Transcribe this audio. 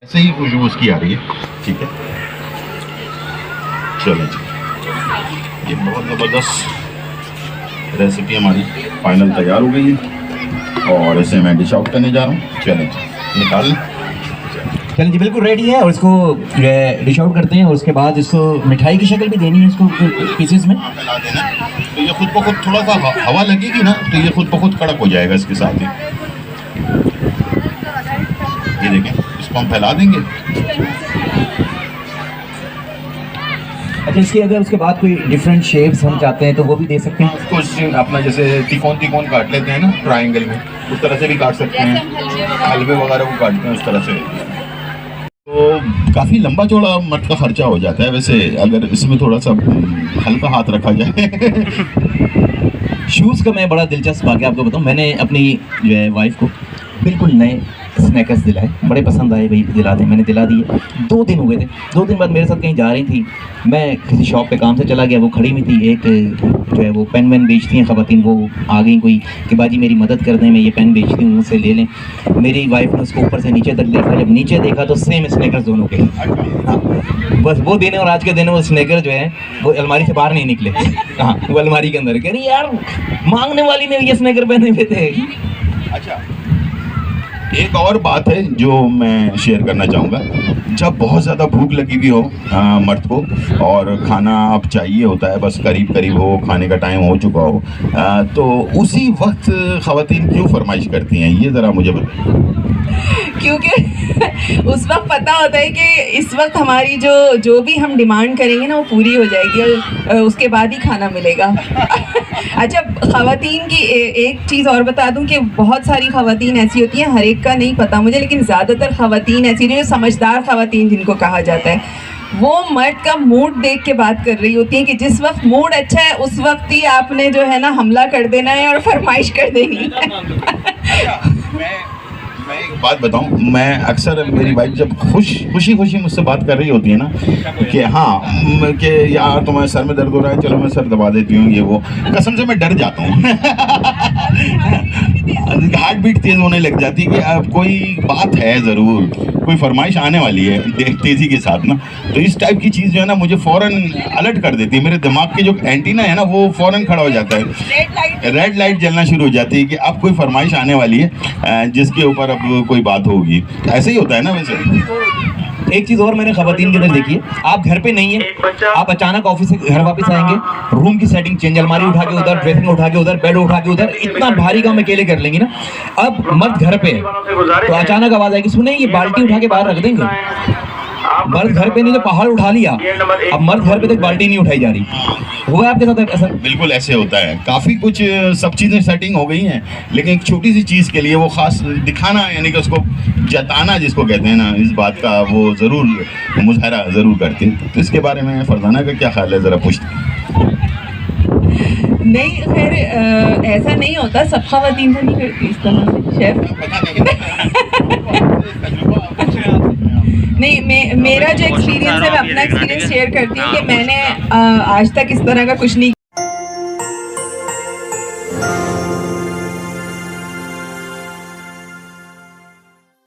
ऐसे ही खुशबू उसकी आ रही है। ठीक है, चलो जी, ये बहुत ज़बरदस्त रेसिपी हमारी फाइनल तैयार हो गई है और इसे मैं डिश आउट करने जा रहा हूँ। चलें जी, निकाल लें। चलिए जी, बिल्कुल रेडी है और इसको डिश आउट करते हैं और उसके बाद इसको मिठाई की शक्ल भी देनी है इसको पीसेस में। फैला देना, तो ये खुद ब खुद थोड़ा सा हवा लगेगी ना, तो ये खुद ब खुद कड़क हो जाएगा इसके साथ ही। ये देखें, इसको हम फैला देंगे। अच्छा, इसकी अगर उसके बाद कोई डिफरेंट शेप्स हम चाहते हैं तो वो भी दे सकते हैं। उसको अपना जैसे तिकोन काट लेते हैं ना ट्रायंगल में, उस तरह से भी काट सकते हैं। हलवे वगैरह को काटते हैं उस तरह से। तो काफ़ी लंबा चौड़ा मर्द का खर्चा हो जाता है वैसे, अगर इसमें थोड़ा सा हल्का हाथ रखा जाए। शूज़ का मैं बड़ा दिलचस्प वाक़या आपको बताऊँ। मैंने अपनी जो है वाइफ को बिल्कुल नए स्नैकर्स दिलाए, बड़े पसंद आए, भाई दिला दें, मैंने दिला दिए। 2 दिन हुए थे, 2 दिन बाद मेरे साथ कहीं जा रही थी, मैं किसी शॉप पे काम से चला गया, वो खड़ी हुई थी, एक जो है वो पेन वेन बेचती हैं ख़वातीन, वो आ गई कोई कि बाजी मेरी मदद कर दें, मैं ये पेन बेचती हूँ, मुझसे ले लें। मेरी वाइफ ने उसको ऊपर से नीचे तक देखा, जब नीचे देखा तो सेम स्नैकर्स दोनों के। हाँ, बस वो दिन और आज के दिन वो स्नैकर जो है वो अलमारी से बाहर नहीं निकले। हाँ, वो अलमारी के अंदर कह रही यार मांगने वाली ने ये स्नैकर पहने हुए थे। अच्छा, एक और बात है जो मैं शेयर करना चाहूँगा। जब बहुत ज़्यादा भूख लगी हुई हो मर्द को और खाना अब चाहिए होता है, बस करीब करीब हो, खाने का टाइम हो चुका हो, तो उसी वक्त ख़वातीन क्यों फरमाइश करती हैं, ये ज़रा मुझे बताइए। क्योंकि उस वक्त पता होता है कि इस वक्त हमारी जो भी हम डिमांड करेंगे ना वो पूरी हो जाएगी और उसके बाद ही खाना मिलेगा। अच्छा, ख़वातीन की एक चीज़ और बता दूं कि बहुत सारी ख़वातीन ऐसी होती हैं, हर एक का नहीं पता मुझे, लेकिन ज़्यादातर ख़वातीन ऐसी जो समझदार ख़वातीन जिनको कहा जाता है, वो मर्द का मूड देख के बात कर रही होती हैं कि जिस वक्त मूड अच्छा है उस वक्त ही आपने जो है ना हमला कर देना है और फरमाइश कर देनी है। मैं एक बात बताऊं, मैं अक्सर मेरी वाइफ जब खुशी मुझसे बात कर रही होती है ना कि हाँ कि यार तुम्हारे सर में दर्द हो रहा है, चलो मैं सर दबा देती हूँ, ये वो, कसम से मैं डर जाता हूँ। हार्ट बीट तेज़ होने लग जाती है कि अब कोई बात है ज़रूर, कोई फरमाइश आने वाली है तेज़ी के साथ ना, तो इस टाइप की चीज़ जो है ना मुझे फ़ौरन अलर्ट कर देती है। मेरे दिमाग के जो एंटीना है ना वो फ़ौरन खड़ा हो जाता है, रेड लाइट जलना शुरू हो जाती है कि अब कोई फरमाइश आने वाली है जिसके ऊपर अब कोई बात होगी। ऐसे ही होता है ना वैसे। एक चीज़ और मैंने ख़वातीन के अंदर देखी है, आप घर पे नहीं है, आप अचानक ऑफिस से घर वापस आएंगे, रूम की सेटिंग चेंज, अलमारी उठा के उधर, ड्रेसिंग उठा के उधर, बेड उठा के उधर, इतना भारी काम अकेले कर लेंगी ना। अब मर्द घर पे है तो अचानक आवाज़ आएगी, सुने ये बाल्टी उठा के बाहर रख देंगे। मर्द घर पे नहीं तो पहाड़ उठा लिया, अब मर्द घर पे तक बाल्टी नहीं उठाई जा रही। हुआ है आपके साथ ऐसा? बिल्कुल ऐसे होता है। काफ़ी कुछ सब चीज़ें सेटिंग हो गई हैं, लेकिन एक छोटी सी चीज़ के लिए वो ख़ास दिखाना, यानी कि उसको जताना जिसको कहते हैं ना, इस बात का वो ज़रूर मुजाहरा ज़रूर करती है। तो इसके बारे में फरजाना का क्या ख्याल है, ज़रा पूछते। नहीं, खैर ऐसा नहीं होता, सब ख़वातीन तो नहीं करती इस तरह से शेफ। नहीं, मेरा जो एक्सपीरियंस है मैं अपना एक्सपीरियंस शेयर करती हूँ कि मैंने आज तक इस तरह का कुछ नहीं